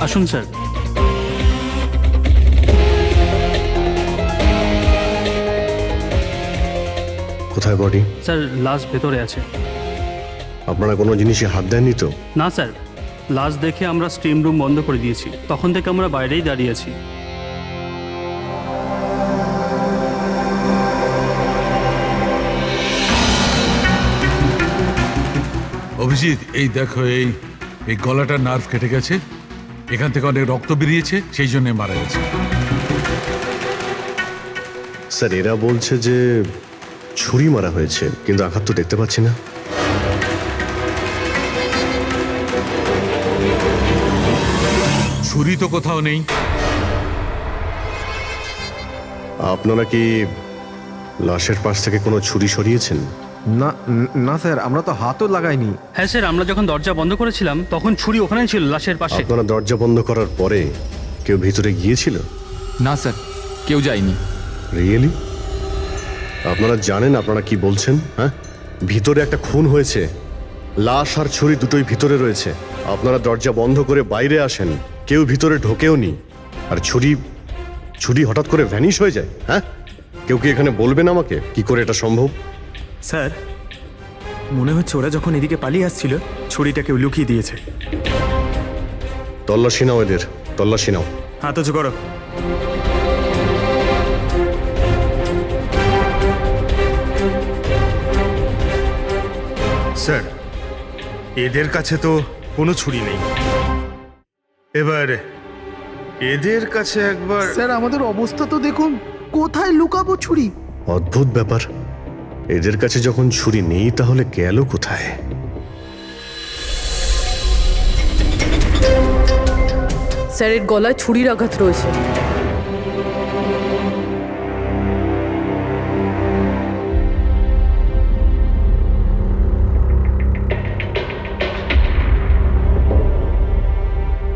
আসুন স্যার। কোথায় body? Sir লাশ ভেতরে আছে। আপনারা কোনো জিনিসে হাত দেননি তো? না স্যার, লাশ দেখে আমরা স্টিম রুম বন্ধ করে দিয়েছি, তখন থেকে আমরা বাইরেই দাঁড়িয়ে আছি। অভিজিৎ, এই দেখো, এই এই গলাটার নার্ভ কেটে গেছে, এখান থেকে অনেক রক্ত বেরিয়েছে, সেই জন্য মারা গেছে। স্যার এরা বলছে যে ছুরি মারা হয়েছে, কিন্তু আঘাত তো দেখতে পাচ্ছি না। ছুরি তো কোথাও নেই। আপনারা কি লাশের পাশ থেকে কোনো ছুরি সরিয়েছেন? না না স্যার, আমরা তো হাতও লাগাইনি। হ্যাঁ স্যার, আমরা যখন দরজা বন্ধ করেছিলাম তখন ছুরি ওখানেই ছিল, লাশের পাশে। আপনারা দরজা বন্ধ করার পরে কেউ ভিতরে গিয়েছিল? না স্যার, কেউ যায়নি। রিয়েলি? আপনারা জানেন আপনারা কি বলছেন? হ্যাঁ, ভিতরে একটা খুন হয়েছে, লাশ আর ছুরি দুটোই ভিতরে রয়েছে। আপনারা দরজা বন্ধ করে বাইরে আসেন, কেউ ভিতরে ঢোকেও নি, আর ছুরি ছুরি হঠাৎ করে ভ্যানিশ হয়ে যায়। হ্যাঁ, কেউ কি এখানে বলবেন আমাকে কি করে এটা সম্ভব? স্যার, মনে হচ্ছে ওরা যখন এদিকে পালিয়ে আসছিল ছুরিটা কেউ লুকিয়ে দিয়েছে। তল্লাশি নাও এদের, তল্লাশি নাও। হাত উঁচু করো। স্যার, এদের কাছে তো কোনো ছুরি নেই। এবার এদের কাছে একবার। স্যার আমাদের অবস্থা তো দেখুন, কোথায় লুকাবো ছুরি? অদ্ভুত ব্যাপার, এদের কাছে যখন ছুরি নেই তাহলে গেল কোথায়? স্যারের গলায় ছুরির আঘাত রয়েছে।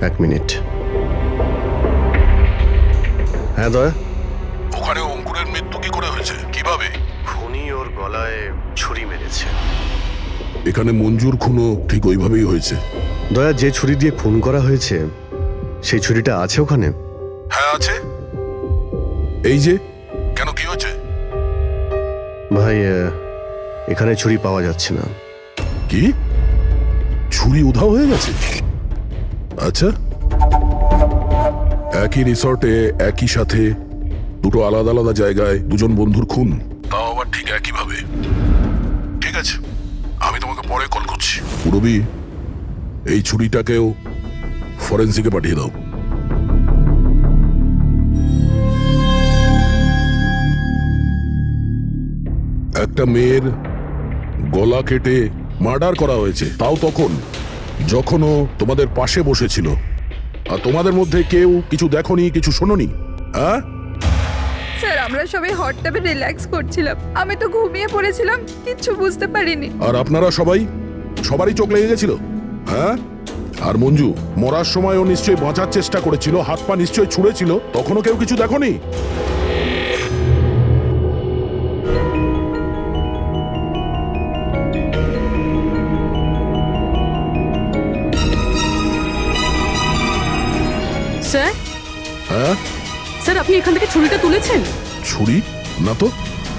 এক মিনিট। হ্যাঁ দয়া, ওখানে অঙ্কুরের মৃত্যু কি করে হয়েছে, কিভাবে? খুনি ওর গলায় ছুরি মেরেছে। এখানে মঞ্জুর খুনও ঠিক ওইভাবেই হয়েছে। দয়া, যে ছুরি দিয়ে খুন করা হয়েছে সেই ছুরিটা আছে ওখানে? হ্যাঁ আছে। এই যে, কেন, কি হয়েছে? ভাই, এখানে ছুরি পাওয়া যাচ্ছে না। কি, ছুরি উধাও হয়ে গেছে? আচ্ছা, একই রিসর্টে একই সাথে দুটো আলাদা আলাদা জায়গায় দুজন বন্ধুর খুন, তাও আবার ঠিক একইভাবে। ঠিক আছে, আমি তোমাকে পরে কল করছি। পুরবি, এই ছুরিটাকেও ফরেন্সিকে পাঠিয়ে দাও। একটা মেয়ের গলা কেটে মার্ডার করা হয়েছে, তাও তখন যখন ও তোমাদের পাশে বসেছিল, আর তোমাদের মধ্যে কেউ কিছু দেখোনি, কিছু শোনোনি। হ্যাঁ স্যার, আমরা সবাই হট ট্যাবে রিল্যাক্স করছিলাম, আমি তো ঘুমিয়ে পড়েছিলাম, কিচ্ছু বুঝতে পারিনি। আর আপনারা সবারই চোখ লেগে গেছিল। হ্যাঁ, আর মঞ্জু মরার সময় ও নিশ্চয়ই বাঁচার চেষ্টা করেছিল, হাত পা নিশ্চয়ই ছুঁড়েছিল, তখনও কেউ কিছু দেখোনি? স্যার, হ্যাঁ, স্যার আপনি এখান থেকে ছুরিটা তুলেছেন? ছুরি না তো।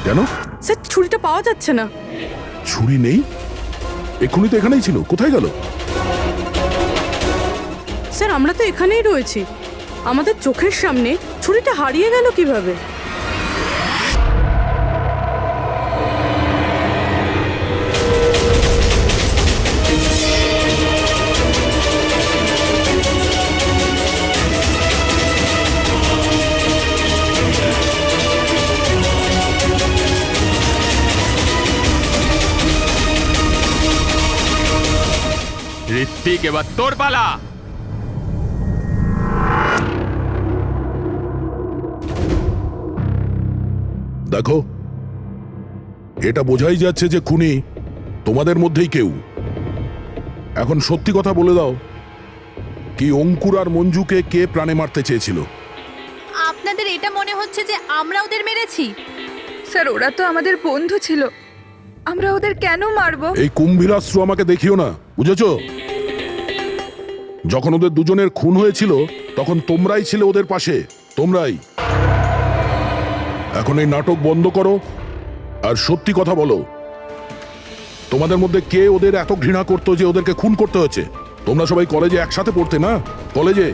কেন? স্যার ছুরিটা পাওয়া যাচ্ছে না। ছুরি নেই? এক্ষুনি তো এখানেই ছিল, কোথায় গেল? স্যার আমরা তো এখানেই রয়েছি, আমাদের চোখের সামনে ছুরিটা হারিয়ে গেল কিভাবে? ঋত্বিক, এবার তোর পালা। দেখো, এটা বোঝাই যাচ্ছে যে খুনি তোমাদের মধ্যেই কেউ। এখন সত্যি কথা বলে দাও, কি অঙ্কুর আর মঞ্জুকে কে প্রাণে মারতে চেয়েছিল? আপনাদের এটা মনে হচ্ছে যে আমরা ওদের মেরেছি? স্যার, ওরা তো আমাদের বন্ধু ছিল, আমরা ওদের কেন মারবো? এই কুম্ভীরাশ্রু আমাকে দেখিও না, বুঝেছো? যখন ওদের দুজনের খুন হয়েছিল তখন তোমরাই ছিলে ওদের পাশে, তোমরাই। এখন এই নাটক বন্ধ করো আর সত্যি কথা বলো, তোমাদের মধ্যে কে ওদের এত ঘৃণা করতো যে ওদেরকে খুন করতে হয়েছে? তোমরা সবাই কলেজে একসাথে পড়তে না? কলেজে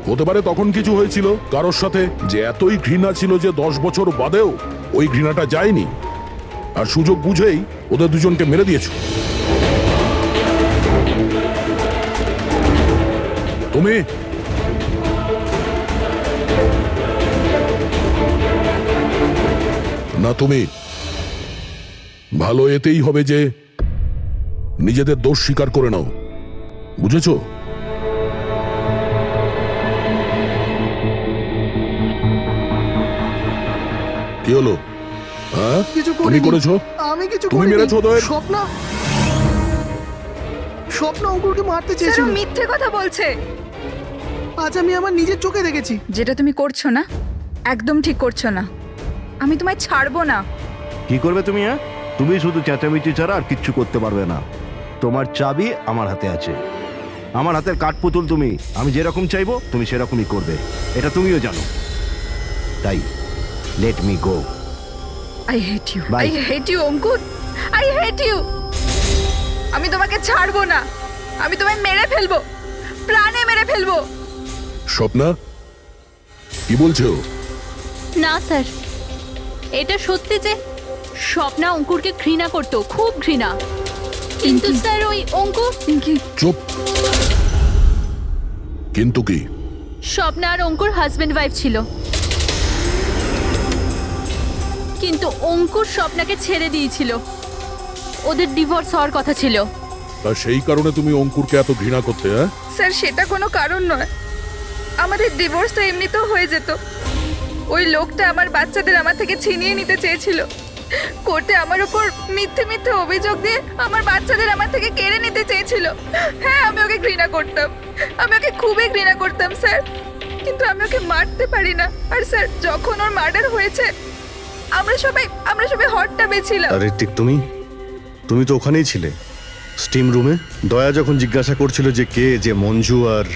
হতে পারে তখন কিছু হয়েছিল কারোর সাথে যে এতই ঘৃণা ছিল যে 10 বছর বাদেও ওই ঘৃণাটা যায়নি, আর সুযোগ বুঝেই ওদের দুজনকে মেরে দিয়েছো। তুমি না, তুমি ভালো এতেই হবে যে নিজেদের দোষ স্বীকার করে নাও, বুঝেছো? কি হলো? হ্যাঁ, কিছু তুমি করিনি। করেছো? আমি কিছু তুমি করিনি। মেরেছো ওদের? স্বপ্ন অঙ্কুরকে মারতে স্যার চেয়েছিল। ও মিথ্যে কথা বলছে। আজ আমি আমার নিজের চোখে দেখেছি। যেটা তুমি করছো না, একদম ঠিক করছো না। আমি তোমায় ছাড়বো না। কি করবে তুমি? হ্যাঁ, তুমি শুধু চেঁচামেচি ছাড়া আর কিচ্ছু করতে পারবে না। তোমার চাবি আমার হাতে আছে, আমার হাতের কাঠপুতুল তুমি। আমি যেরকম চাইবো তুমি সেরকমই করবে, এটা তুমিও জানো। তাই let me go. I hate you, Bye. I hate you Ankur, I hate you. আমি তোমাকে ছাড়বো না, আমি তোমায় মেরে ফেলবো, প্রাণে মেরে ফেলবো। স্বপ্না, কি বলছো? না স্যার, এটা সত্যি যে স্বপ্না অঙ্কুরকে ঘৃণা করতো, খুব ঘৃণা। কিন্তু স্যার ওই অঙ্কুর চুপ। কিন্তু কি? স্বপ্না আর অঙ্কুর হাজবেন্ড ওয়াইফ ছিল, কিন্তু অঙ্কুর স্বপ্নাকে ছেড়ে দিয়েছিল। ওদের ডিভোর্স হওয়ার কথা ছিল। তা সেই কারণে তুমি অঙ্কুরকে এত ঘৃণা করতে? হ্যাঁ স্যার, সেটা কোনো কারণ নয়। আমাদের ডিভোর্স তো এমনিতেও হয়ে যেত। ওই লোকটা আমার বাচ্চাদের আমার থেকে ছিনিয়ে নিতে চেয়েছিল। কোর্টে আমার উপর মিথ্যে মিথ্যে অভিযোগ দিয়ে আমার বাচ্চাদের আমার থেকে কেড়ে নিতে চেয়েছিল। হ্যাঁ, আমি ওকে ঘৃণা করতাম, আমি ওকে খুবই ঘৃণা করতাম স্যার, কিন্তু আমি ওকে মারতে পারি না। আর স্যার, যখন ওর মার্ডার হয়েছে আমরা সবাই হট টাবে ছিলাম। আর ঋত্বিক, তুমি তো ওখানেই ছিলে, স্টিম রুমে। দয়া যখন জিজ্ঞাসা করছিল যে কে যে মঞ্জু আর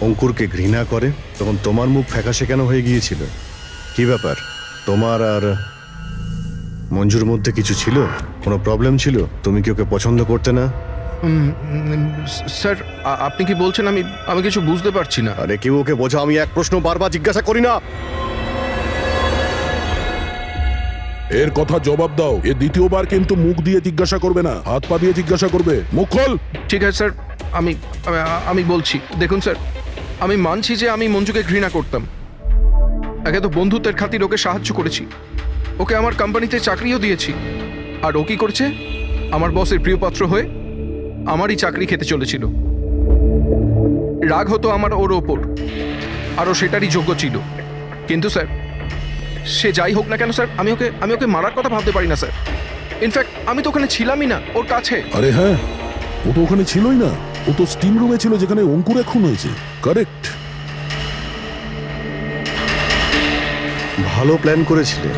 অঙ্কুরকে ঘৃণা করে, তখন তোমার মুখ ফ্যাকাশে কেন হয়ে গিয়েছিল? কি ব্যাপার? তোমার আর মঞ্জুর মধ্যে কিছু ছিল? কোনো প্রবলেম ছিল? তুমি কি ওকে পছন্দ করতে না? স্যার, আপনি কি বলছেন? আমি কিছু বুঝতে পারছি না। আরে কেউ ওকে বোঝা, আমি এক প্রশ্ন বারবার জিজ্ঞাসা করি না। এর কথা জবাব দাও। এ দ্বিতীয়বার কিন্তু মুখ দিয়ে জিজ্ঞাসা করবে না, হাত পা দিয়ে জিজ্ঞাসা করবে। মুখ খোল। ঠিক আছে স্যার, আমি বলছি। দেখুন স্যার, আমি মানছি যে আমি মঞ্জুকে ঘৃণা করতাম। একে তো বন্ধুত্বের খাতির ওকে সাহায্য করেছি, ওকে আমার কোম্পানিতে চাকরিও দিয়েছি। আর ও কি করছে? আমার বসের প্রিয়পাত্র হয়ে আমারই চাকরি খেতে চলেছিল। রাগ হতো আমার ওর ওপর, আর ও সেটারই যোগ্য ছিল। কিন্তু স্যার, সে যাই হোক না কেন স্যার, আমি ওকে মারার কথা ভাবতে পারি না স্যার। ইনফ্যাক্ট আমি তো ওখানে ছিলামই না, ওর কাছে। আরে হ্যাঁ, ও তো ওখানে ছিলই না, ও তো স্টিম রুমে ছিল যেখানে অঙ্কুরে খুন হয়েছে। কারেক্ট। ভালো প্ল্যান করেছিলে,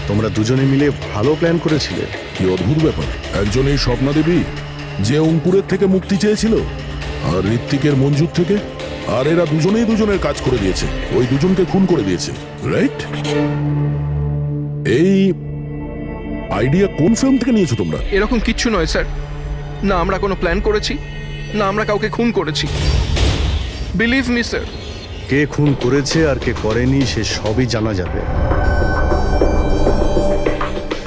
তোমরা দুজনে মিলে ভালো প্ল্যান করেছিলে। কি অদ্ভুত ব্যাপার, একজন এই স্বপ্না দেবী যে অঙ্কুরের থেকে মুক্তি চেয়েছিল, আর ঋত্বিকের মঞ্জুর থেকে, আর এরা দুজনেই দুজনের কাজ করে দিয়েছে, ওই দুজনকে খুন করে দিয়েছে। রাইট? এই আইডিয়া কোন ফিল্ম থেকে নিয়েছো তোমরা? এরকম কিচ্ছু নয় স্যার। না আমরা কোনো প্ল্যান করেছি, না আমরা কাউকে খুন করেছি। Believe me sir. কে খুন করেছে আর কে করেনি সে সবই জানা যাবে।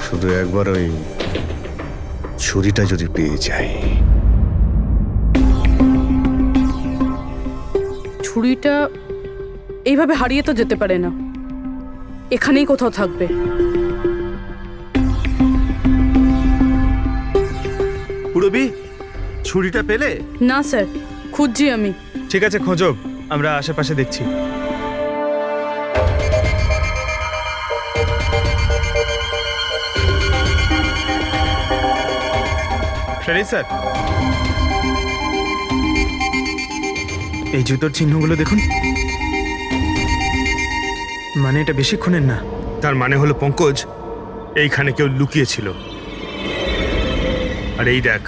শুধু একবার ওই ছুরিটা যদি পেয়ে যাই। ছুরিটা এইভাবে হারিয়ে তো যেতে পারে না, এখানেই কোথাও থাকবে। পুরবি, ছুরিটা পেলে? না স্যার, খুঁজছি আমি। ঠিক আছে, খোঁজো, আমরা আশেপাশে দেখছি। স্যার, এই জুতোর চিহ্নগুলো দেখুন। মানে এটা বেশিক্ষণের না। তার মানে হলো পঙ্কজ এইখানে কেউ লুকিয়েছিল। আর এই দেখ,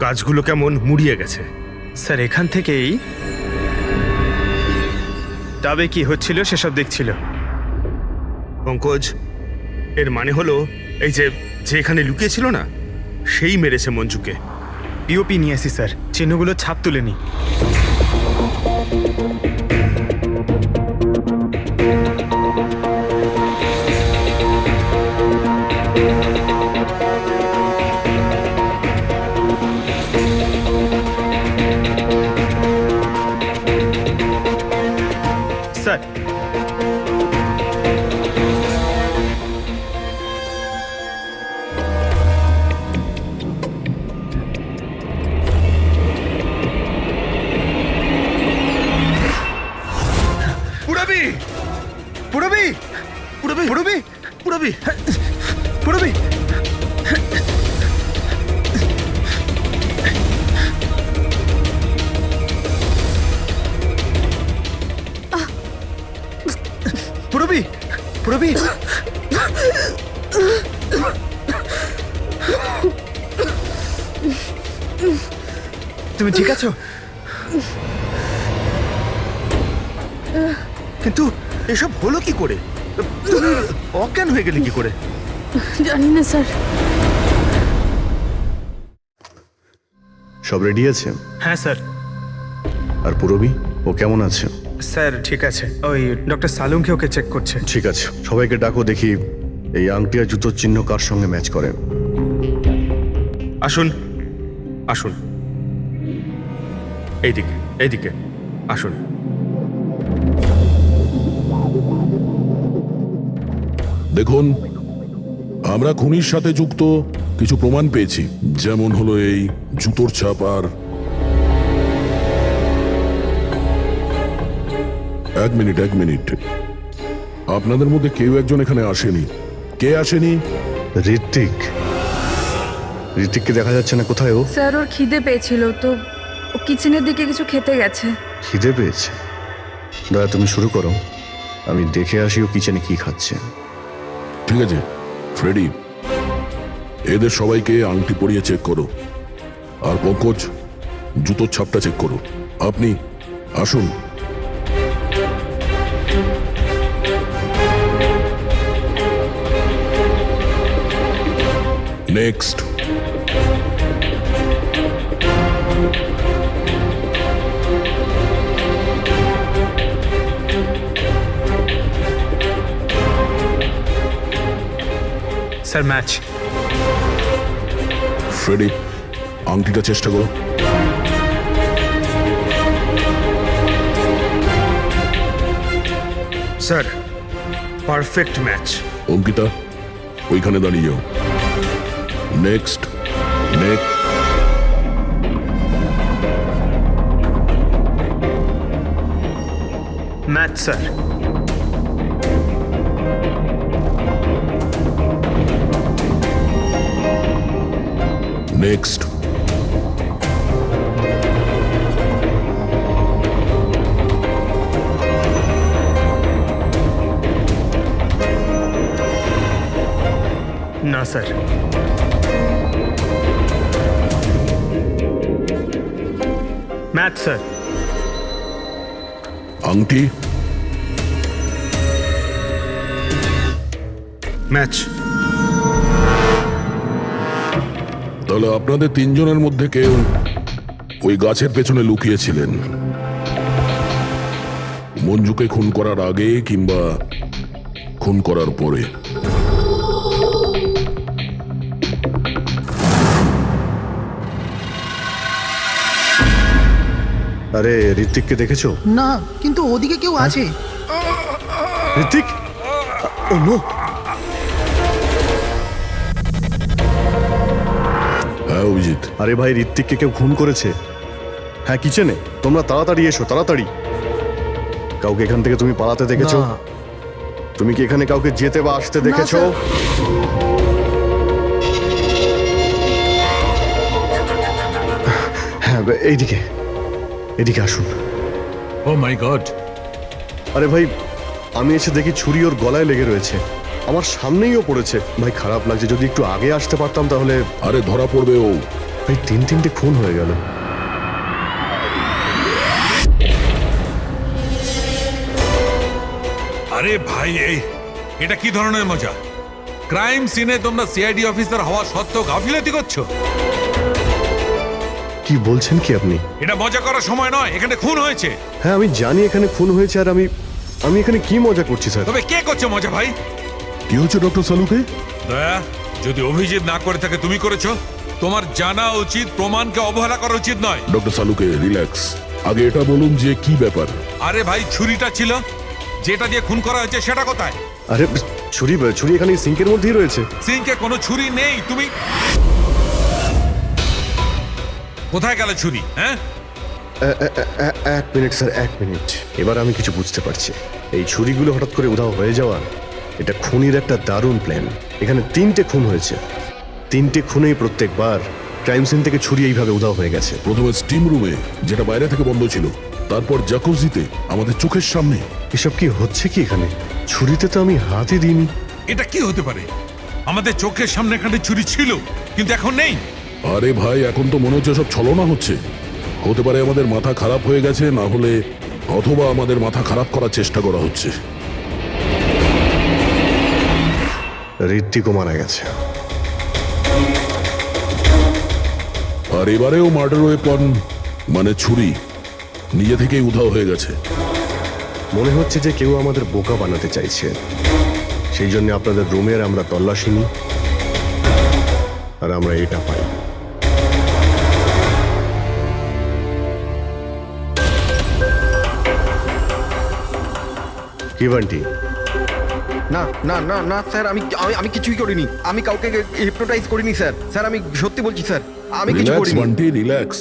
কাজগুলো কেমন মুড়িয়ে গেছে। স্যার এখান থেকেই তবে কি হচ্ছিল সেসব দেখছিল। পঙ্কজ, এর মানে হলো এই যে এখানে লুকিয়েছিল না, সেই মেরেছে মঞ্জুকে। পিওপি নিয়ে আসি স্যার, চিহ্নগুলো ছাপ তুলেনি। স্যার পুরবি পুরবি পুরবি পুরবি পুরবি পুরবি পুরবি পুরবি তুমি ঠিক আছো? কিন্তু এসব হলো কি করে? তুমি অজ্ঞান হয়ে গেলে কি করে? জানি না স্যার। সব রেডি আছে? হ্যাঁ স্যার। আর পুরবি, ও কেমন আছে? স্যার ঠিক আছে, ওই ডক্টর সালুংকে ওকে চেক করছে। ঠিক আছে, সবাইকে ডাকো, দেখি এই আংটি আর জুতোর চিহ্ন কার সঙ্গে ম্যাচ করে। আসুন আসুন, এইদিকে এইদিকে আসুন। দেখুন, আমরা খুনির সাথে যুক্ত কিছু প্রমাণ পেয়েছি, যেমন হলো এই জুতোর ছাপ। আর এক মিনিট, আপনাদের মধ্যে কেউ একজন এখানে আসেনি। কে আসেনি? ঋত্বিককে দেখা যাচ্ছে না, কোথায় ও? স্যার ওর খিদে পেয়েছিল তো ও কিচেনের দিকে কিছু খেতে গেছে। খিদে পেয়েছে? দয়া, তুমি শুরু করো, আমি দেখে আসি ও কিচেনে কি খাচ্ছে। ঠিক আছে ফ্রেডি, এদের সবাইকে আংটি পরিয়ে চেক করো। আর পঙ্কজ, জুতোর ছাপটা চেক করো। আপনি আসুন। নেক্সট। Sir match. ফ্রেডি, আংটিটা চেষ্টা করো। Sir perfect match. অঙ্কিতা, ওইখানে দাঁড়িয়ে যাও। নেক্সট। Match sir. নেক্সট। না স্যার। Match sir. আংটি। ম্যাচ। তাহলে আপনাদের তিনজনের মধ্যে কেউ ওই গাছের পেছনে লুকিয়েছিলেন, মঞ্জুকে খুন করার আগে কিংবা খুন করার পরে। আরে ঋত্বিককে দেখেছো? না, কিন্তু ওদিকে কেউ আছে। ঋত্বিক, ও নো। হ্যাঁ অভিজিৎ। আরে ভাই, ঋত্বিককে কেউ খুন করেছে। হ্যাঁ, কিচেনে। তোমরা তাড়াতাড়ি এসো, তাড়াতাড়ি। কাউকে এখান থেকে তুমি পালাতে দেখেছো? না। তুমি কি এখানে কাউকে যেতে বা আসতে দেখেছো? স্যার। হ্যাঁ, এইদিকে এদিকে আসুন। ও মাই গড! আরে ভাই, আমি এসে দেখি ছুরি ওর গলায় লেগে রয়েছে, আমার সামনেই ও পড়েছে। ভাই খারাপ লাগছে, যদি একটু আগে আসতে পারতাম তাহলে। আরে ধরা পড়বে ও, ভাই তিনটে খুন হয়ে গেল। আরে ভাই, এটা কি ধরনের মজা? ক্রাইম সিনে তোমরা সিআইডি অফিসার হওয়া সত্ত্বেও গাফিলতি করছো। কি বলছেন কি আপনি? এটা মজা করার সময় নয়, এখানে খুন হয়েছে। হ্যাঁ আমি জানি এখানে খুন হয়েছে, আর আমি এখানে কি মজা করছি স্যার? তবে কে করছে মজা ভাই? কি হচ্ছে ডক্টর সালুকে? দয়া, যদি অভিজিৎ না করে থাকে তুমি করেছো। তোমার জানা উচিত প্রমাণকে অবহেলা করা উচিত নয়। ডক্টর সালুকে রিল্যাক্স, আগে এটা বলুন যে কি ব্যাপার। আরে ভাই, ছুরিটা ছিল, যেটা দিয়ে খুন করা হয়েছে সেটা কোথায়? আরে ছুরি এখানে সিঙ্কের মধ্যেই রয়েছে। সিঙ্কে কোনো ছুরি নেই। তুমি কোথায় গেল ছুরি? হ্যাঁ, এক মিনিট স্যার, 1 মিনিট। এবার আমি কিছু বুঝতে পারছি। এই ছুরিগুলো হঠাৎ করে উধাও হয়ে যাওয়া, এটা খুনির একটা দারুণ প্ল্যান। এখানে 3টে খুন হয়েছে, 3টে খুনেই প্রত্যেকবার ক্রাইম সিন থেকে ছুরি এইভাবে উধাও হয়ে গেছে। প্রথমে স্টিম রুমে, যেটা বাইরে থেকে বন্ধ ছিল, তারপর জাকুজিতে, আমাদের চোখের সামনে। এসব কি হচ্ছে কি এখানে? ছুরিতে তো আমি হাতই দিইনি। এটা কি হতে পারে? আমাদের চোখের সামনে এখানে ছুরি ছিল, কিন্তু এখন নেই। আরে ভাই, এখন তো মনে হচ্ছে সব ছলনা হচ্ছে। হতে পারে আমাদের মাথা খারাপ হয়ে গেছে, না হলে অথবা আমাদের মাথা খারাপ করার চেষ্টা করা হচ্ছে। ঋত্বিকও মারা গেছে। আর এবারেও মার্ডার ওয়েপন মানে ছুরি নিজে থেকেই উধাও হয়ে গেছে। মনে হচ্ছে যে কেউ আমাদের বোকা বানাতে চাইছে। সেই জন্য আপনাদের রুমের আমরা তল্লাশি নিই, আর আমরা এটা পাই। কি বান্টি? না না না না স্যার, আমি কিছুই করিনি। আমি কাউকে হিপনোটাইজ করিনি স্যার। স্যার আমি সত্যি বলছি স্যার, আমি কিছু রিল্যাক্স করিনি। বান্টি, রিল্যাক্স।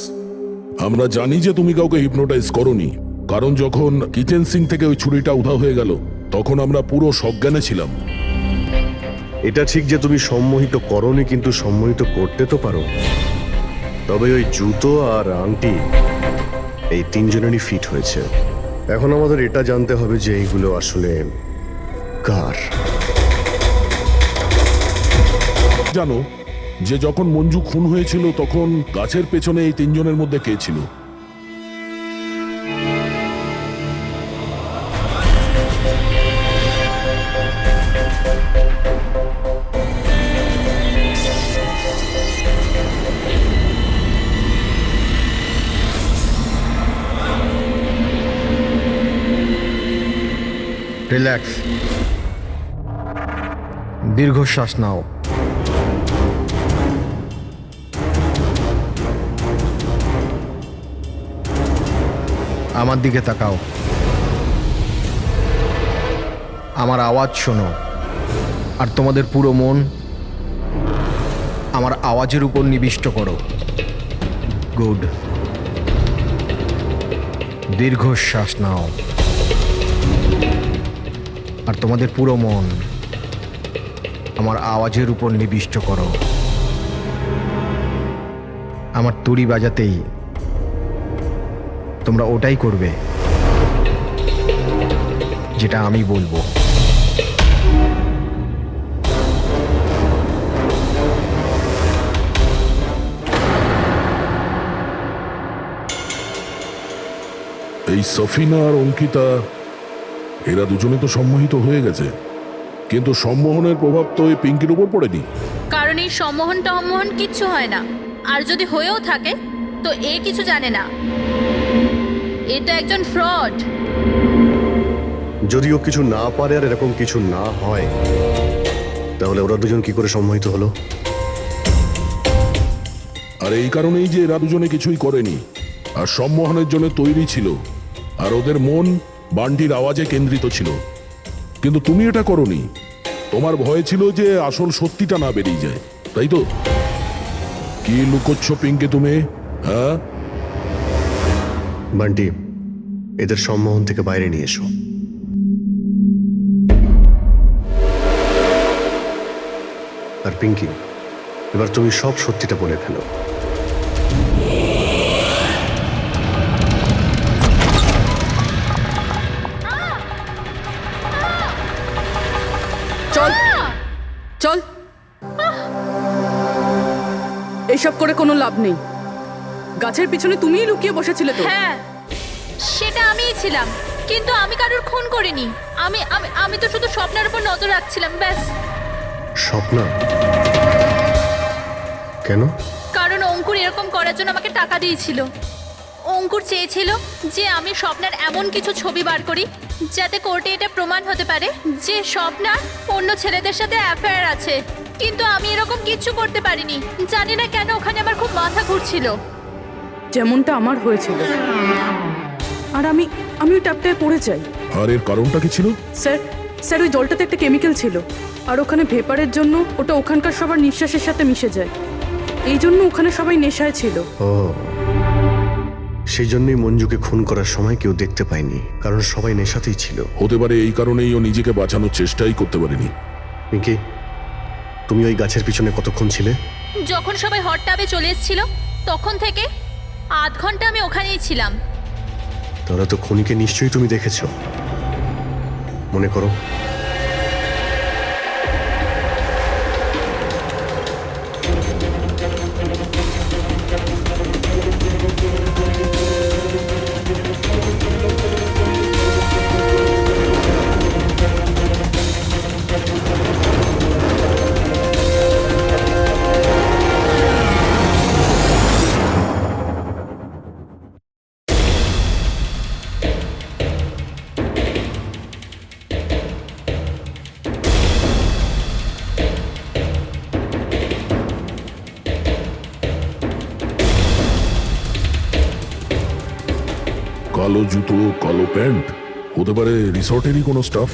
আমরা জানি যে তুমি কাউকে হিপনোটাইজ করোনি, কারণ যখন কিচেন সিঙ্ক থেকে ওই ছুরিটা উধাও হয়ে গেল, তখন আমরা পুরো সজ্ঞানে ছিলাম। এটা ঠিক যে তুমি সম্মোহিত করনি, কিন্তু সম্মোহিত করতে তো পারো। তবে ওই জুতো আর আংটি এই 3 জনেরই ফিট হয়েছে। এখন আমাদের এটা জানতে হবে যে এইগুলো আসলে কার। জানো যে যখন মঞ্জু খুন হয়েছিল, তখন গাছের পেছনে এই 3 জনের মধ্যে কে ছিল? রিল্যাক্স, দীর্ঘশ্বাস নাও। আমার দিকে তাকাও, আমার আওয়াজ শোনো, আর তোমাদের পুরো মন আমার আওয়াজের উপর নিবিষ্ট করো। গুড, দীর্ঘশ্বাস নাও, আর তোমাদের পুরো মন আমার আওয়াজের উপর নিবিষ্ট করো। আমার তুড়ি বাজাতেই তোমরা ওটাই করবে যেটা আমি বলবো। এই সফিনা আর অঙ্কিতা, এরা দুজনে তো সম্মোহিত হয়ে গেছে, কিন্তু সম্মোহনের প্রভাব তো এই পিঙ্কির উপর পড়েনি। কারণ এই সম্মোহন টম্মোহন কিচ্ছু হয় না, আর যদি হয়েও থাকে তো এ কিছু জানে না। এটা একজন ফ্রড। যদিও কিছু না পারে আর এরকম কিছু না হয়, তাহলে ওরা দুজন কি করে সম্মোহিত হলো? আর এই কারণেই যে এরা দুজনে কিছুই করেনি, আর সম্মোহনের জন্য তৈরি ছিল, আর ওদের মন বান্টির আওয়াজে কেন্দ্রিত ছিল। কিন্তু তুমি এটা করনি, তোমার ভয় ছিল যে আসল সত্যিটা না বেরিয়ে যায়, তাই তো? কি লুকোচ্ছ পিঙ্কে তুমি? হ্যাঁ বান্টি, এদের সম্মোহন থেকে বাইরে নিয়ে এসো। আর পিঙ্কি, এবার তুমি সব সত্যিটা বলে ফেলো। চল চল, এইসব করে কোনো লাভ নেই। গাছের পিছনে তুমিই লুকিয়ে বসেছিলে তো? হ্যাঁ, সেটা আমিই ছিলাম, কিন্তু আমি কারোর খুন করিনি। আমি আমি আমি তো শুধু স্বপ্নের উপর নজর রাখছিলাম, ব্যাস। স্বপ্না? কেন? কারণ অঙ্কুর এরকম করার জন্য আমাকে টাকা দিয়েছিল। অঙ্কুর চেয়েছিল যে আমি স্বপ্নার এমন কিছু ছবি বার করি যাতে কোর্টে এটা প্রমাণ হতে পারে যে স্বপ্নার অন্য ছেলেদের সাথে অ্যাফেয়ার আছে। কিন্তু আমি এরকম কিচ্ছু করতে পারিনি। জানি না কেন ওখানে আমার খুব মাথা ঘুরছিল। যেমনটা আমার হয়েছিল। আর আমি ওই ট্যাপটায় পড়ে যাই। আর এর কারণটা কি ছিল? স্যার ওই জলটাতে একটা কেমিক্যাল ছিল, আর ওখানে ভেপারের জন্য ওটা ওখানকার সবার নিঃশ্বাসের সাথে মিশে যায়। এই জন্য ওখানে সবাই নেশায় ছিল। ও, সেই জন্যই মঞ্জুকে খুন করার সময় কেউ দেখতে পায়নি, কারণ সবাই নেশাতেই ছিল। হতে পারে এই কারণেই ও নিজেকে বাঁচানোর চেষ্টাই করতে পারেনি। পিঙ্কি, তুমি ওই গাছের পিছনে কতক্ষণ ছিলে? যখন সবাই হট টাবে চলে এসেছিল তখন থেকে আধ ঘন্টা আমি ওখানেই ছিলাম। তাহলে তো খুনিকে নিশ্চয়ই তুমি দেখেছো। মনে করো। কালো জুতো, কালো প্যান্ট, হতে পারে রিসর্টেরই কোনো স্টাফ,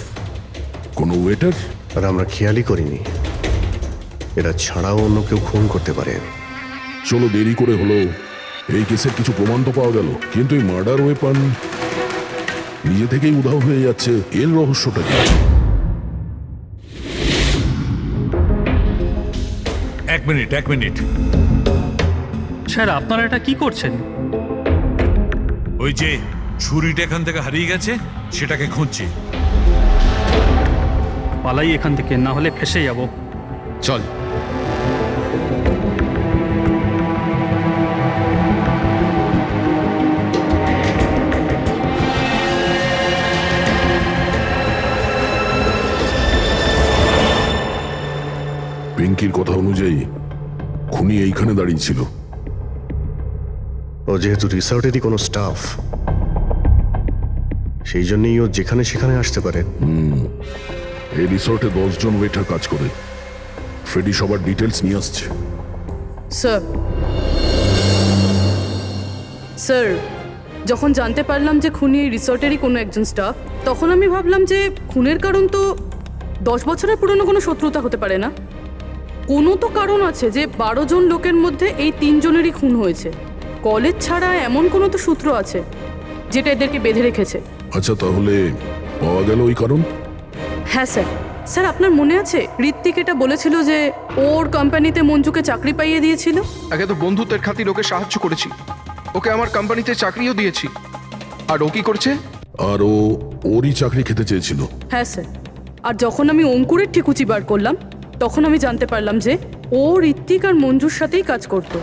কোনো ওয়েটার। আর আমরা খেয়ালই করিনি এরা ছাড়াও অন্য কেউ খুন করতে পারে। চলো, দেরি করে হলো, এই কেসের কিছু প্রমাণ তো পাওয়া গেল, কিন্তু এই মার্ডার ওয়েপন নিজে থেকেই উধাও হয়ে যাচ্ছে। এর রহস্যটা কি? এক মিনিট। স্যার, আপনারা এটা কি করছেন? ওই যে ছুরিটা এখান থেকে হারিয়ে গেছে সেটাকে খুঁজছি। পালাই এখান থেকে, না হলে ফেসে যাব। চল। পিঙ্কির কথা অনুযায়ী খুনি এইখানে দাঁড়িয়ে ছিল। ও যেহেতু রিসর্টেরই কোনো স্টাফ, সেই জন্যই ও যেখানে সেখানে আসতে পারে। এই রিসর্টে 10 জন ওয়েটার কাজ করে। ফ্রেডি সবার ডিটেলস নিয়ে আসছে। স্যার, যখন জানতে পারলাম যে খুনি এই রিসর্টেরই কোনো একজন স্টাফ, তখন আমি ভাবলাম যে খুনের কারণ তো 10 বছরের পুরনো কোনো শত্রুতা হতে পারে না। কোনো তো কারণ আছে যে 12 জন লোকের মধ্যে এই 3 জনেরই খুন হয়েছে। কলেজ ছাড়া এমন কোনো তো সূত্র আছে যেটা এদেরকে বেঁধে রেখেছে। আচ্ছা, তাহলে পাওয়া গেল ওই কারণ? হ্যাঁ স্যার, আপনার মনে আছে ঋত্বিক এটা বলেছিল যে ওর কোম্পানিতে মঞ্জুকে চাকরি পাইয়ে দিয়েছিল? আগে তো বন্ধুত্বের খাতির ওকে সাহায্য করেছি, ওকে আমার কোম্পানিতে চাকরিও দিয়েছি। আর ও কি করছে? আর ওরই চাকরি খেতে চেয়েছিল। হ্যাঁ স্যার, আর যখন আমি অঙ্কুরের ঠিকুচি বার করলাম তখন আমি জানতে পারলাম যে ও ঋত্বিক আর মঞ্জুর সাথেই কাজ করত।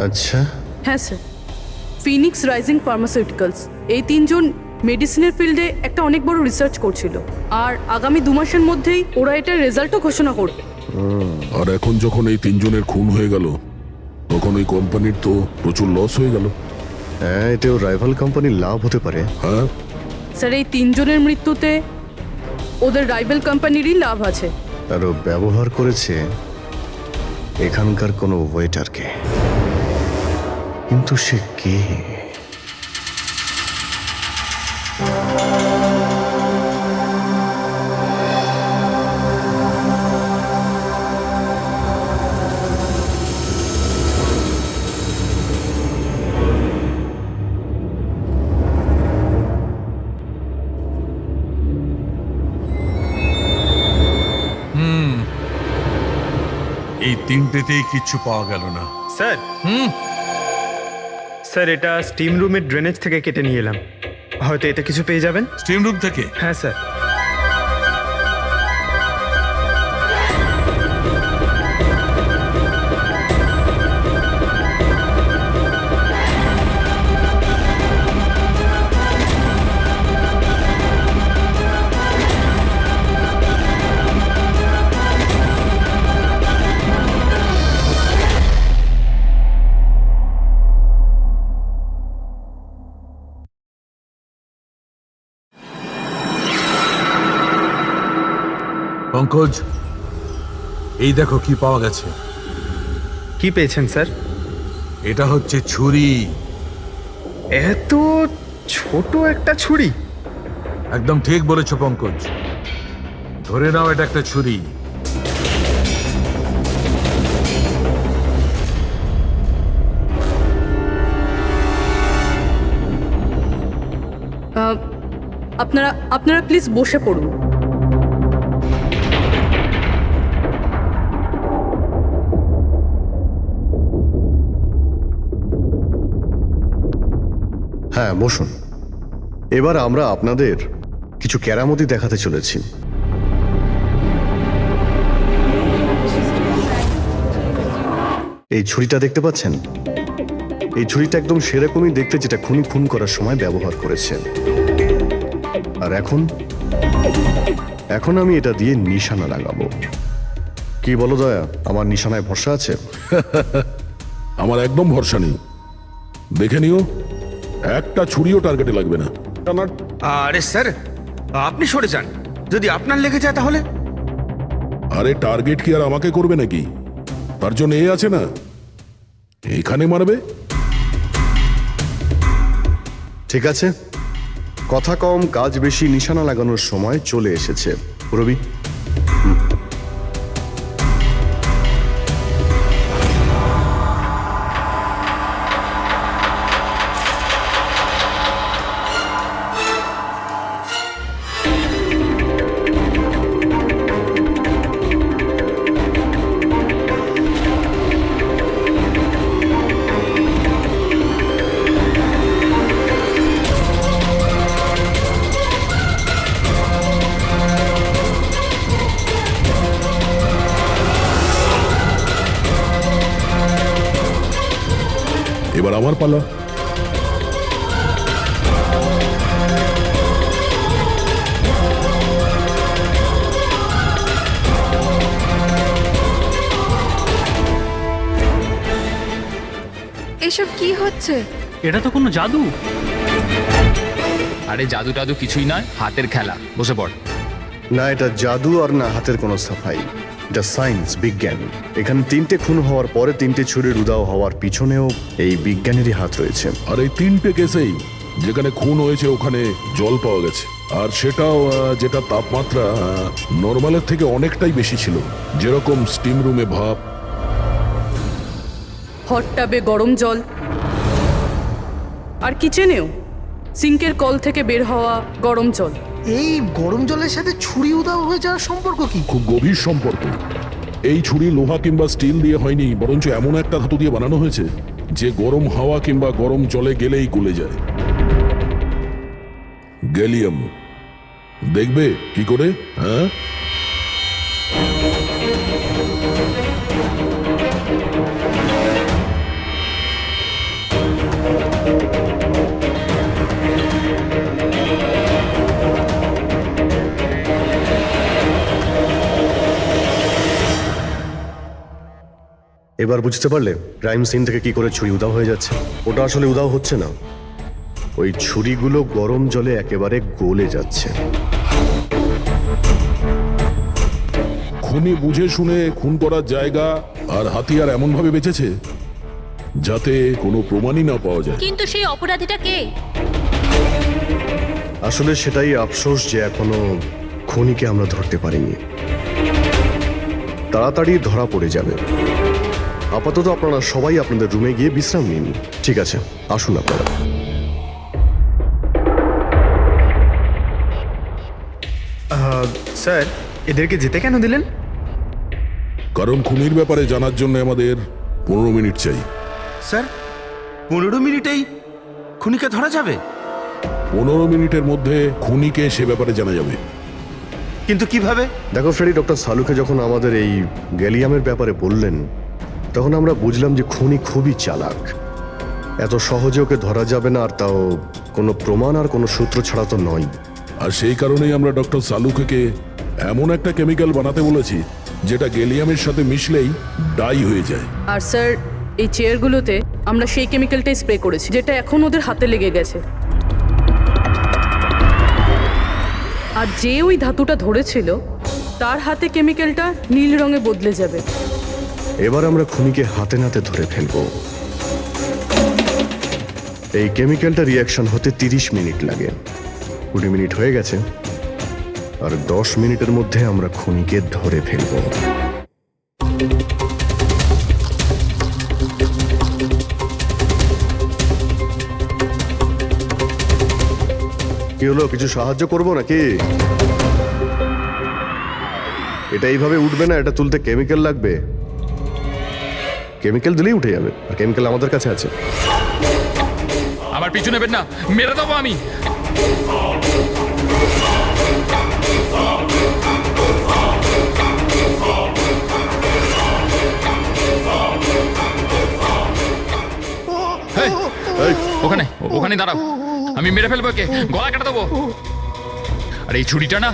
আচ্ছা। হ্যাঁ স্যার, ফিনিক্স রাইজিং ফার্মাসিউটিক্যালস, এই 3 জন মেডিসিনের ফিল্ডে একটা অনেক বড় রিসার্চ করছিল, আর আগামী 2 মাসের মধ্যেই ওরা এটার রেজাল্টও ঘোষণা করবে। আর এখন যখন এই 3 জনের খুন হয়ে গেল, তখন ওই কোম্পানির তো প্রচুর লস হয়ে গেল। হ্যাঁ, এতেও রাইভাল কোম্পানির লাভ হতে পারে। হ্যাঁ স্যার, এই 3 জনের মৃত্যুতে ওদের রাইভাল কোম্পানিরই লাভ আছে। আর ও ব্যবহার করেছে এখানকার কোনো ওয়েটারকে। কিন্তু সে কে? এই তিনটেতেই কিচ্ছু পাওয়া গেল না। স্যার, এটা স্টিম রুমের ড্রেনেজ থেকে কেটে নিয়ে এলাম, হয়তো এতে কিছু পেয়ে যাবেন। স্টিম রুম থেকে? হ্যাঁ স্যার। পঙ্কজ, এই দেখো কি পাওয়া গেছে। কি পেয়েছেন স্যার? এটা হচ্ছে ছুরি। এত ছোট একটা ছুরি? একদম ঠিক বলেছো পঙ্কজ, ধরে নাও এটা একটা ছুরি। আপনারা আপনারা প্লিজ বসে পড়ুন। হ্যাঁ, বসুন। এবার আমরা আপনাদের কিছু কেরামতি দেখাতে চলেছি। এই ছুরিটা দেখতে পাচ্ছেন? এই ছুরিটা একদম সেরকমই দেখতে যেটা খুনি খুন করার সময় ব্যবহার করেছেন। আর এখন আমি এটা দিয়ে নিশানা লাগাবো। কি বলো দয়া, আমার নিশানায় ভরসা আছে? আমার একদম ভরসা নেই। দেখে নিও, একটা ছুরিও টার্গেটে লাগবে না। আরে স্যার, আপনি সরে যান, যদি আপনার লেগে যায় তাহলে? আরে টার্গেট কি আর আমাকে করবে নাকি? তার জন্য এ আছে না, এখানে মারবে। ঠিক আছে, কথা কম কাজ বেশি, নিশানা লাগানোর সময় চলে এসেছে। রবি, এবার আমার পালা। এসব কি হচ্ছে? এটা তো কোনো জাদু। আরে জাদু টাদু কিছুই নয়, হাতের খেলা। বসে পড়। না এটা জাদু আর না হাতের কোনো সাফাই, এটা সায়েন্স, বিজ্ঞান। এখানে 3টে খুন হওয়ার পরে 3টে ছুরির উধাও হওয়ার পিছনেও এই বিজ্ঞানেরই হাত রয়েছে। আর এই 3টে কেসেই যেখানে খুন হয়েছে ওখানে জল পাওয়া গেছে, আর সেটাও যেটা তাপমাত্রা নর্মালের থেকে অনেকটাই বেশি ছিল। যেরকম স্টিম রুমে ভাপ, হট টাবে গরম জল, আর কিচেনেও সিঙ্কের কল থেকে বের হওয়া গরম জল। এই গরম জলের সাথে ছুরি উধাও হয়ে যাওয়ার সম্পর্ক কি? খুব গভীর সম্পর্ক। এই ছুরি লোহা কিংবা স্টিল দিয়ে হয়নি, বরঞ্চ এমন একটা ধাতু দিয়ে বানানো হয়েছে যে গরম হাওয়া কিংবা গরম জলে গেলেই গলে যায়। গ্যালিয়াম। দেখবে কি করে? হ্যাঁ, এবার বুঝতে পারলে ক্রাইম সিন থেকে কি করে ছুরি উধাও হয়ে যাচ্ছে? ওটা আসলে উধাও হচ্ছে না, ওই ছুরিগুলো গরম জলে একেবারে গলে যাচ্ছে। খুনি বুঝে শুনে খুন করার জায়গা আর হাতিয়ার এমন ভাবে বেঁচেছে যাতে কোনো প্রমাণই না পাওয়া যায়। কিন্তু সেই অপরাধীটা কে? আসলে সেটাই আফসোস যে এখনো খুনিকে আমরা ধরতে পারিনি। তাড়াতাড়ি ধরা পড়ে যাবে। আপাতত আপনারা সবাই আপনাদের রুমে গিয়ে বিশ্রাম নিন। ঠিক আছে, আসুন আপনারা। স্যার, এদেরকে যেতে কেন দিলেন? কারণ খুনির ব্যাপারে জানার জন্য আমাদের 15 মিনিট চাই। স্যার, 15 মিনিটেই খুনিকে ধরা যাবে? 15 মিনিটের মধ্যে খুনিকে সে ব্যাপারে জানা যাবে। কিন্তু কিভাবে? দেখো ফ্রেডি, ডক্টর সালুকে যখন আমাদের এই গ্যালিয়ামের ব্যাপারে বললেন তখন আমরা বুঝলাম যে খুনি খুবই চালাক। এত সহজে ওকে ধরা যাবে না, আর তাও কোনো প্রমাণ আর কোনো সূত্র ছাড়া তো নয়। আর সেই কারণেই আমরা ডক্টর সালুকে এমন একটা কেমিক্যাল বানাতে বলেছি যেটা গ্যালিয়ামের সাথে মিশলেই ডাই হয়ে যায়। আর স্যার, এই চেয়ারগুলোতে আমরা সেই কেমিক্যালটাই স্প্রে করেছি যেটা এখন ওদের হাতে লেগে গেছে। আর যে ওই ধাতুটা ধরেছিল তার হাতে কেমিক্যালটা নীল রঙে বদলে যাবে। এবার আমরা খুনিকে হাতে নাতে ধরে ফেলবো। এই কেমিক্যালটা রিয়াকশন হতে 30 মিনিট লাগে। 20 মিনিট হয়ে গেছে, আর 10 মিনিটের মধ্যে আমরা খুনিকে ধরে ফেলবো। কি হলো, কিছু সাহায্য করবো নাকি? এটা এইভাবে উঠবে না, এটা তুলতে কেমিক্যাল লাগবে। কেমিক্যাল দিলেই উঠে যাবে, আর কেমিক্যাল আমাদের কাছে আছে। আমার পিছু নেবেন না, মেরে দেবো আমি। এই, ওখানে ওখানে দাঁড়াও, আমি মেরে ফেলবো, কে গলা কেটে দেবো। আর এই ছুরিটা না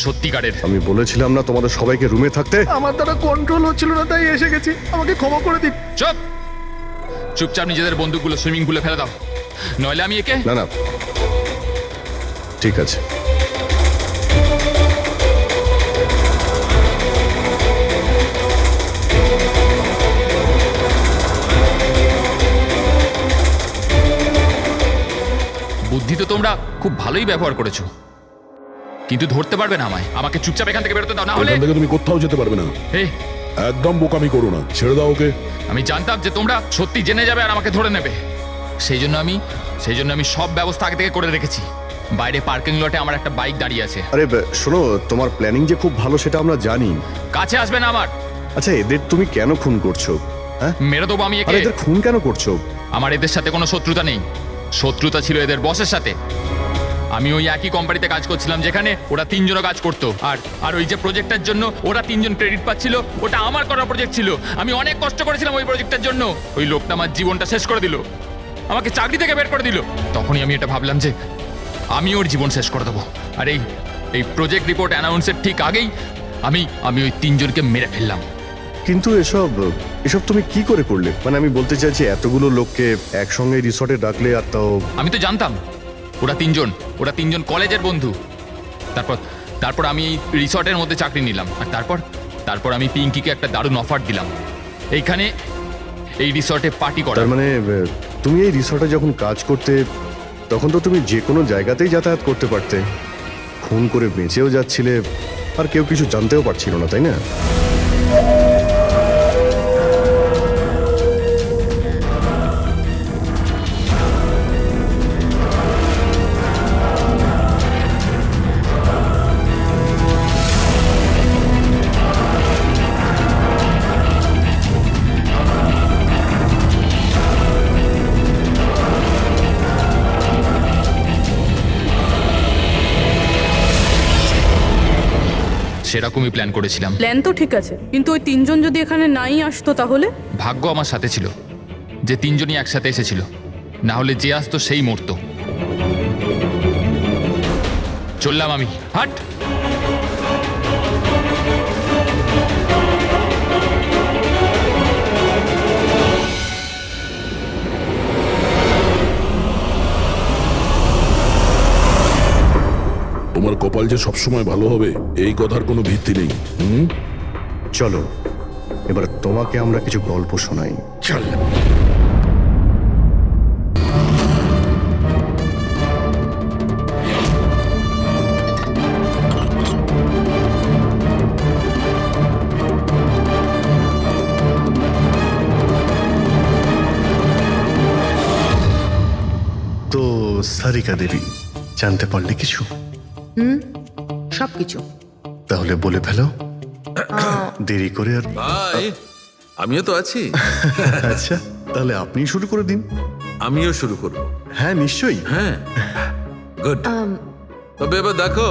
সত্যিকারের। আমি বলেছিলাম না তোমাদের সবাইকে রুমে থাকতে? আমার দ্বারা কন্ট্রোল হচ্ছিল না, তাই এসে গেছি। আমাকে ক্ষমা করে দিন। চুপ, চুপচাপ নিজেদের বন্দুকগুলো সুইমিং পুলে ফেলে দাও, নইলে আমি একে। না না, ঠিক আছে। বুদ্ধি তো তোমরা খুব ভালোই ব্যবহার করেছো, কিন্তু ধরতে পারবে না আমায়। আমাকে চুপচাপ এখান থেকে বেরোতে দাও, না হলে এখান থেকে তুমি কোথাও যেতে পারবে না। এই, একদম বোকামি করো না, ছেড়ে দাও ওকে। আমি জানতাম যে তোমরা সত্যি জেনে যাবে আর আমাকে ধরে নেবে, সেই জন্য আমি সব ব্যবস্থা আগে থেকে করে রেখেছি। বাইরে পার্কিং লটে আমার একটা বাইক দাঁড়িয়ে আছে। আরে শোনো, তোমার প্ল্যানিং যে খুব ভালো সেটা আমরা জানি। কাছে আসবে না আমার। আচ্ছা, এদের তুমি কেন খুন করছো? হ্যাঁ, মেরে দেবো আমি আরে একে। এদের খুন কেন করছো? আমার এদের সাথে কোনো শত্রুতা নেই, শত্রুতা ছিল এদের বসের সাথে। আমি ওই একই কোম্পানিতে কাজ করছিলাম যেখানে ওরা 3 জনও কাজ করতো, আর ওই যে প্রজেক্টের জন্য ওরা 3 জন ক্রেডিট পাচ্ছিল, ওটা আমার করা প্রজেক্ট ছিল। আমি অনেক কষ্ট করেছিলাম ওই প্রজেক্টের জন্য। ওই লোকটা আমার জীবনটা শেষ করে দিল, আমাকে চাকরি থেকে বের করে দিল। তখনই আমি এটা ভাবলাম যে আমি ওর জীবন শেষ করে দেবো। আর এই প্রজেক্ট রিপোর্ট অ্যানাউন্সের ঠিক আগেই আমি ওই 3 জনকে মেরে ফেললাম। কিন্তু এসব তুমি কি করে করলে? মানে আমি বলতে চাইছি, এতগুলো লোককে একসঙ্গে রিসর্টে ডাকলে, আর তাও। আমি তো জানতাম ওরা 3 জন কলেজের বন্ধু। তারপর আমি এই রিসর্টের মধ্যে চাকরি নিলাম, আর তারপর আমি পিঙ্কিকে একটা দারুণ অফার দিলাম, এইখানে এই রিসর্টে পার্টি করার। তার মানে তুমি এই রিসর্টে যখন কাজ করতে, তখন তো তুমি যে কোনো জায়গাতেই যাতায়াত করতে পারতে। খুন করে বেঁচেও যাচ্ছিলে, আর কেউ কিছু জানতেও পারছিল না, তাই না? সেরকমই প্ল্যান করেছিলাম। প্ল্যান তো ঠিক আছে, কিন্তু ওই 3 জন যদি এখানে নাই আসতো তাহলে? ভাগ্য আমার সাথে ছিল যে 3 জনই একসাথে এসেছিল, না হলে যে আসতো সেই মরতো। চললাম আমি, হাট। তোমার কপাল যে সবসময় ভালো হবে এই কথার কোনো ভিত্তি নেই। চলো, এবার তোমাকে আমরা কিছু গল্প শোনাই। চল। তো সারিকা দেবী, জানতে পারলে কিছু? সবকিছু। তাহলে বলে ফেলো, দেরি করে আর। ভাই, আমিও তো আছি। আচ্ছা, তাহলে আপনি শুরু করে দিন। আমিও শুরু করব। হ্যাঁ, নিশ্চয়ই। হ্যাঁ, গুড। তবে এবার দেখো,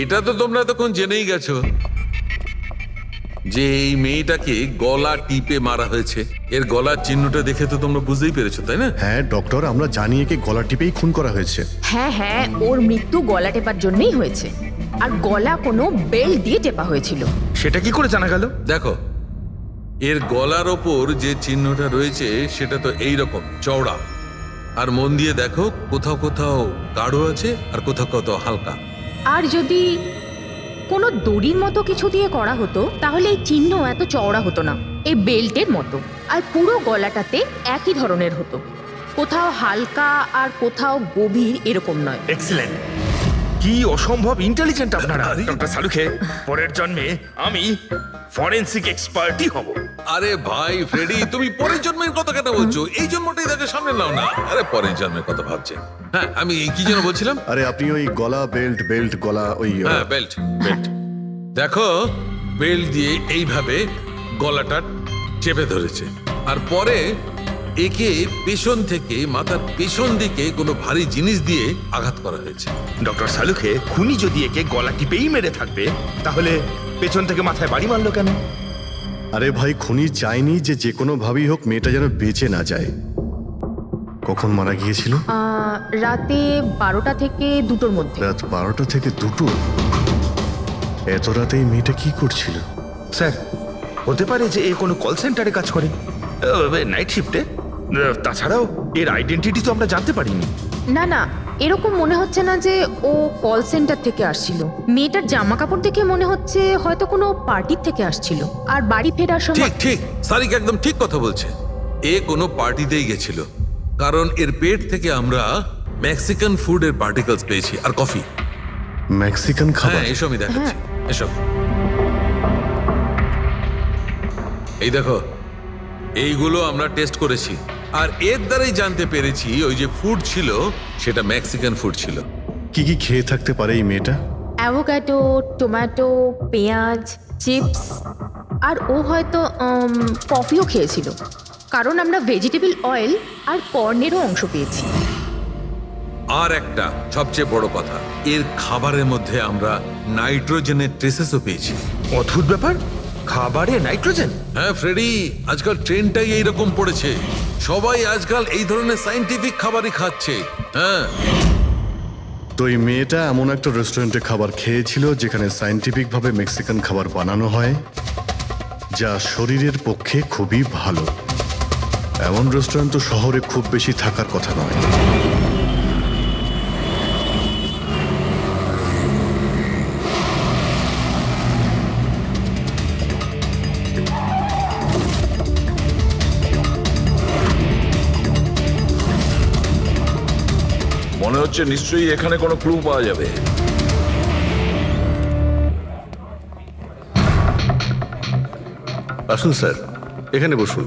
এটা তো তোমরা তখন জেনেই গেছো যে এই মেয়েটাকে গলা টিপে মারা হয়েছে। এর গলার চিহ্নটা দেখে তো তোমরা বুঝতেই পেরেছো, তাই না? হ্যাঁ ডক্টর, আমরা জানি একে গলা টিপেই খুন করা হয়েছে। হ্যাঁ, ওর মৃত্যু গলা টেপার জন্যই হয়েছে, আর গলা কোনো বেল্ট দিয়ে টেপা হয়েছিল। সেটা কি করে জানা গেল? দেখো, এর গলার ওপর যে চিহ্নটা রয়েছে সেটা তো এইরকম চওড়া, আর মন দিয়ে দেখো কোথাও কোথাও গাঢ় আছে আর কোথাও কোথাও হালকা। আর যদি কোনো দড়ির মতো কিছু দিয়ে করা হতো তাহলে এই চিহ্ন এত চওড়া হতো না, এই বেল্টের মতো। আর পুরো গলাটাতে একই ধরনের হতো, কোথাও হালকা আর কোথাও গভীর, এরকম নয়। এক্সিলেন্ট, কি অসম্ভব ইন্টেলিজেন্ট আপনারা। ডক্টর সালুখে, পরের জন্মে আমি ফরেনসিক এক্সপার্টই হব। আরে ভাই ফ্রেডি, তুমি পরের জন্মের কথা কেন বলছো? এই জন্মটাই তাকে সামনে নাও না। আরে পরের জন্মের কথা ভাবছেন? হ্যাঁ, আমি কি যেন বলছিলাম? আরে আপনি ওই গলা বেল্ট গলা ওই হ্যাঁ, বেল্ট। দেখো, বেল্ট দিয়ে এইভাবে গলাটা চেপে ধরেছে, আর পরে একে পেছন থেকে মাথার পেছন দিকে কোনো ভারী জিনিস দিয়ে আঘাত করা হয়েছে। ডক্টর সালুখে, খুনি যদি একে গলা টিপেই মেরে থাকবে তাহলে পেছন থেকে মাথায় বাড়ি মারলো কেন? আরে ভাই, খুনি চাইনি যে কোনো ভাবেই হোক মেয়েটা যেন বেঁচে না যায়। কখন মারা গিয়েছিল? রাতে 12টা থেকে 2টোর মধ্যে। রাত 12টা থেকে 2টো? এত রাতে এই মেয়েটা কি করছিল? স্যার, হতে পারে যে এ কোনো কল সেন্টারে কাজ করে, নাইট শিফটে। তাছাড়াও এর আইডেন্টিটি তো আমরা জানতে পারিনি। না না, এরকম মনে হচ্ছে না যে ও কল সেন্টার থেকে আসছিল। মেয়েটার জামা কাপড় দেখে মনে হচ্ছে হয়তো কোনো পার্টির থেকে আসছিল, আর বাড়ি ফেরার সময়। ঠিক ঠিক, সারিক একদম ঠিক কথা বলছে। এ কোনো পার্টিতেই গেছিল, কারণ এর পেট থেকে আমরা মেক্সিকান ফুডের পার্টিকেলস পেয়েছি, আর কফি। মেক্সিকান খাবার? হ্যাঁ, এসব আমি দেখাচ্ছি, এসব। এই দেখো, এইগুলো আমরা টেস্ট করেছি, আর এর দ্বারাই জানতে পেরেছি ওই যে ফুড ছিল সেটা মেক্সিকান ফুড ছিল। কি কি খেয়ে থাকতে পারে এই মেয়েটা? অ্যাভোকাডো, টমেটো, পেঁয়াজ, চিপস, আর ও হয়তো কফিও খেয়েছিল, কারণ আমরা ভেজিটেবল অয়েল আর কর্নেরও অংশ পেয়েছি। আর একটা সবচেয়ে বড় কথা, এর খাবারের মধ্যে আমরা নাইট্রোজেনের ট্রেসেসও পেয়েছি। অদ্ভুত ব্যাপার, খাবারে নাইট্রোজেন? হ্যাঁ ফ্রেডি, আজকাল ট্রেনটাই এইরকম পড়েছে। সবাই আজকাল এই ধরনের সায়েন্টিফিক খাবারই খাচ্ছে। হ্যাঁ, তো এই মেয়েটা এমন একটা রেস্টুরেন্টে খাবার খেয়েছিল যেখানে সায়েন্টিফিক ভাবে মেক্সিকান খাবার বানানো হয়, যা শরীরের পক্ষে খুবই ভালো। এমন রেস্টুরেন্ট তো শহরে খুব বেশি থাকার কথা নয়। মনে হচ্ছে নিশ্চয়ই এখানে কোনো ক্লু পাওয়া যাবে। আসুন স্যার, এখানে বসুন।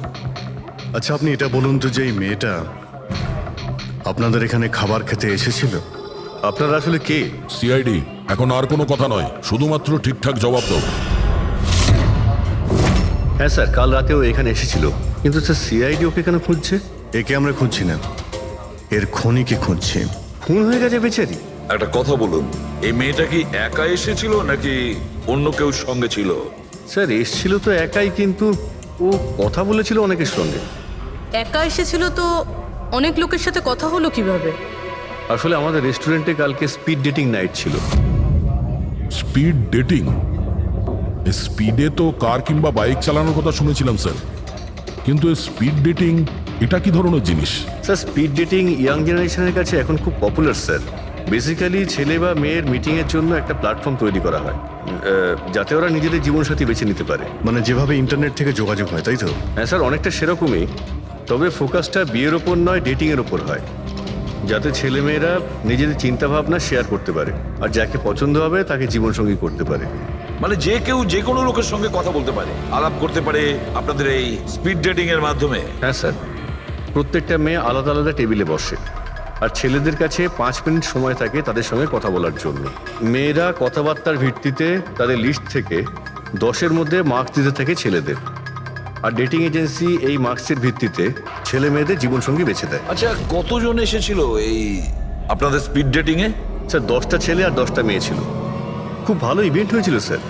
আচ্ছা, আপনি এটা বলুন তো যে এই মেয়েটা আপনাদের এখানে খাবার খেতে এসেছিল? আপনারা আসলে কে? সিআইডি। এখন আর কোনো কথা নয়, শুধুমাত্র ঠিকঠাক জবাব দাও। হ্যাঁ স্যার, কাল রাতেও এখানে এসেছিল, কিন্তু স্যার সিআইডি ওকে কেন খুঁজছে? একে আমরা খুঁজছি না, এর খুনিকে খুঁজছি। খুন হয়ে গেছে বেচারি। একটা কথা বলুন, এই মেয়েটা কি একা এসেছিল নাকি অন্য কেউ সঙ্গে ছিল? স্যার এসেছিল তো একাই, কিন্তু ও কথা বলেছিল অনেকের সঙ্গে। একা এসেছিল তো অনেক লোকের সাথে কথা হলো কিভাবে? আসলে আমাদের রেস্টুরেন্টে কালকে স্পিড ডেটিং নাইট ছিল। Speed dating? স্পিডে তো কার কিংবা বাইক চালানোর কথা শুনেছিলাম স্যার, কিন্তু স্পিড ডেটিং এটা কি ধরনের জিনিস? স্যার স্পিড ডেটিং ইয়াং জেনারেশনের কাছে এখন খুব পপুলার স্যার। বেসিক্যালি ছেলে বা মেয়ের মিটিংয়ের জন্য একটা প্ল্যাটফর্ম তৈরি করা হয়, যাতে ওরা নিজেদের জীবনসাথী বেছে নিতে পারে। মানে যেভাবে ইন্টারনেট থেকে যোগাযোগ হয়, তাই তো? হ্যাঁ স্যার, অনেকটা সেরকমই, তবে ফোকাসটা বিয়ের ওপর নয়, ডেটিংয়ের ওপর হয়, যাতে ছেলেমেয়েরা নিজেদের চিন্তাভাবনা শেয়ার করতে পারে, আর যাকে পছন্দ হবে তাকে জীবনসঙ্গী করতে পারে। মানে যে কেউ যে কোনো লোকের সঙ্গে কথা বলতে পারে, আলাপ করতে পারে আপনাদের এই স্পিড ডেটিং এর মাধ্যমে? হ্যাঁ স্যার, প্রত্যেকটা মেয়ে আলাদা আলাদা টেবিলে বসে, আর ছেলেদের কাছে 5 মিনিট সময় থাকে তাদের সঙ্গে কথা বলার জন্য। মেয়েরা কথাবার্তার ভিত্তিতে তাদের লিস্ট থেকে 10-এর মধ্যে মার্কস দিতে থাকে ছেলেদের, আর ডেটিং এজেন্সি এই মার্কসের ভিত্তিতে ছেলে মেয়েদের জীবনসঙ্গী বেছে দেয়। আচ্ছা, কতজন এসেছিল এই আপনাদের স্পিড ডেটিং এ? স্যার 10টা ছেলে আর 10টা মেয়ে ছিল। খুব ভালো ইভেন্ট হয়েছিল স্যার।